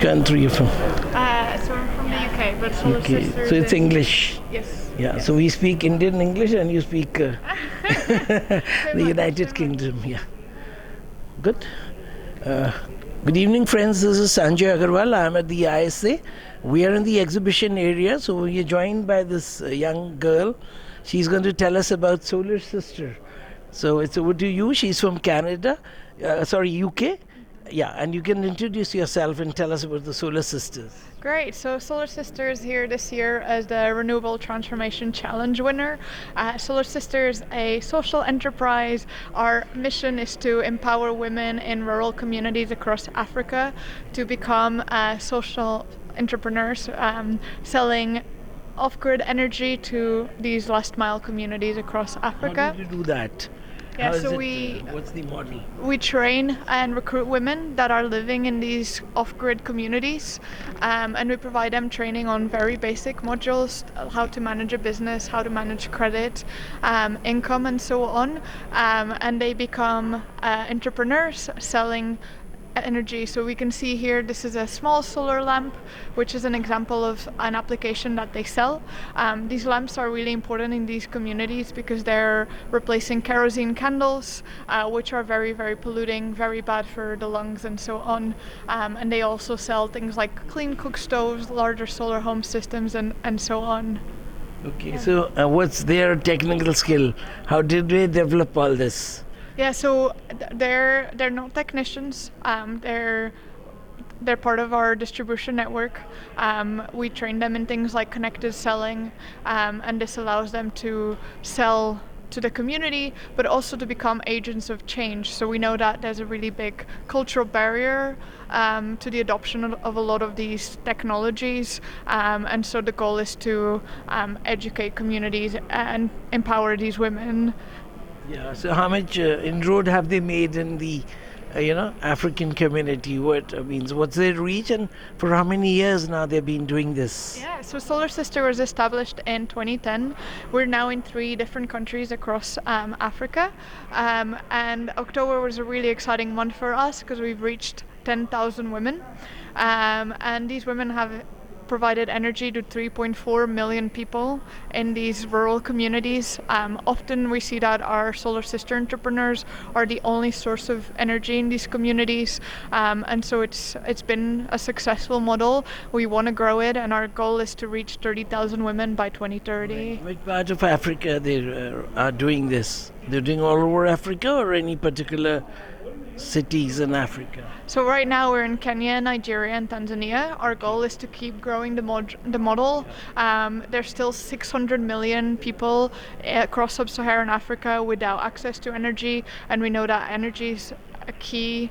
Country you from? So I'm from the UK, but Solar Okay, Sisters so it's is- English. Yes. Yeah, yes. so we speak Indian English and you speak the much, United very Kingdom. Yeah, good. Uh, Good evening, friends. This is Sanjay Agarwal. I'm at the ISA. We are in the exhibition area, so we are joined by this young girl. She's going to tell us about Solar Sister. So it's over to you. She's from Canada, sorry, UK. Yeah, and you can introduce yourself and tell us about the Solar Sisters. Great. So Solar Sisters here this year as the Renewable Transformation Challenge winner. Solar Sisters, a social enterprise. Our mission is to empower women in rural communities across Africa to become social entrepreneurs, selling off-grid energy to these last mile communities across Africa. How did you do that? Yeah, How is so it, what's the model? we train and recruit women that are living in these off-grid communities, and we provide them training on very basic modules: how to manage a business, how to manage credit, income, and so on. And they become entrepreneurs selling energy. So we can see here, this is a small solar lamp, which is an example of an application that they sell. These lamps are really important in these communities because they're replacing kerosene candles, which are very, very polluting, very bad for the lungs and so on. And they also sell things like clean cook stoves, larger solar home systems, and so on. Okay, so what's their technical skill? How did they develop all this? Yeah, so they're not technicians. They're part of our distribution network. We train them in things like connected selling, and this allows them to sell to the community, but also to become agents of change. So we know that there's a really big cultural barrier to the adoption of a lot of these technologies, and so the goal is to educate communities and empower these women. Yeah. So how much inroad have they made in the, African community? What's their reach, and for how many years now they've been doing this? Yeah, so Solar Sister was established in 2010. We're now in 3 different countries across Africa, and October was a really exciting month for us because we've reached 10,000 women, and these women have provided energy to 3.4 million people in these rural communities. Often we see that our Solar Sister entrepreneurs are the only source of energy in these communities, and so it's been a successful model. We want to grow it, and our goal is to reach 30,000 women by 2030. Which part of Africa they are doing this? They're doing all over Africa, or any particular cities in Africa? So right now we're in Kenya, Nigeria, and Tanzania. Our goal is to keep growing the model. There's still 600 million people across sub-Saharan Africa without access to energy, and we know that energy is a key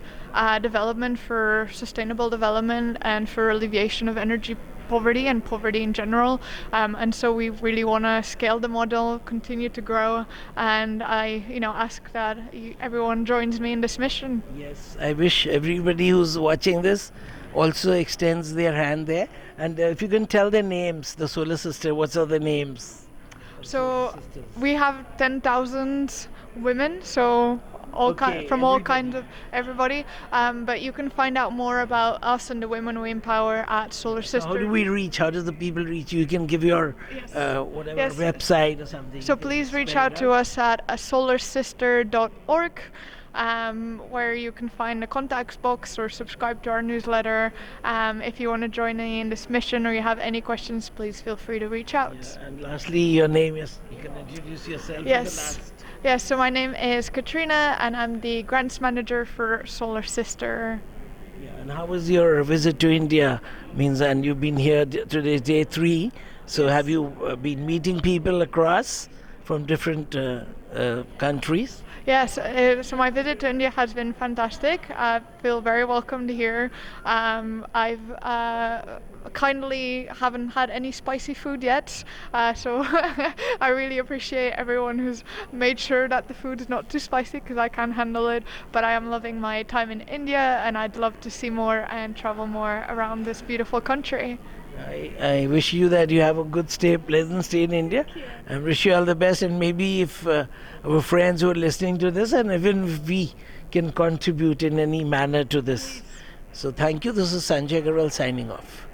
development for sustainable development and for alleviation of energy poverty and poverty in general, and so we really want to scale the model, continue to grow, and I ask that everyone joins me in this mission. Yes, I wish everybody who's watching this also extends their hand there. And if you can tell their names, the Solar Sister, what's are the names? So we have 10,000 women, so Okay, from all everybody. kinds of everybody, but you can find out more about us and the women we empower at Solar Sister. How do we reach? How does the people reach you? You can give your Yes. whatever Yes. website or something. So You can please reach spell out it to us at solarsister.org, where you can find a contact box or subscribe to our newsletter. If you want to join me in this mission or you have any questions, please feel free to reach out. Yeah, and lastly, your name, yes, you can introduce yourself. Yes. In the last. Yes, so my name is Katrina and I'm the grants manager for Solar Sister. Yeah, and how was your visit to India? And you've been here today, day 3. So have you been meeting people across from different countries? Yes, so my visit to India has been fantastic. I feel very welcomed here. I've kindly haven't had any spicy food yet, so I really appreciate everyone who's made sure that the food is not too spicy because I can't handle it. But I am loving my time in India, and I'd love to see more and travel more around this beautiful country. I wish you that you have a good stay, pleasant stay in India. I wish you all the best, and maybe if our friends who are listening to this, and even if we can contribute in any manner to this, So thank you. This is Sanjay Agarwal signing off.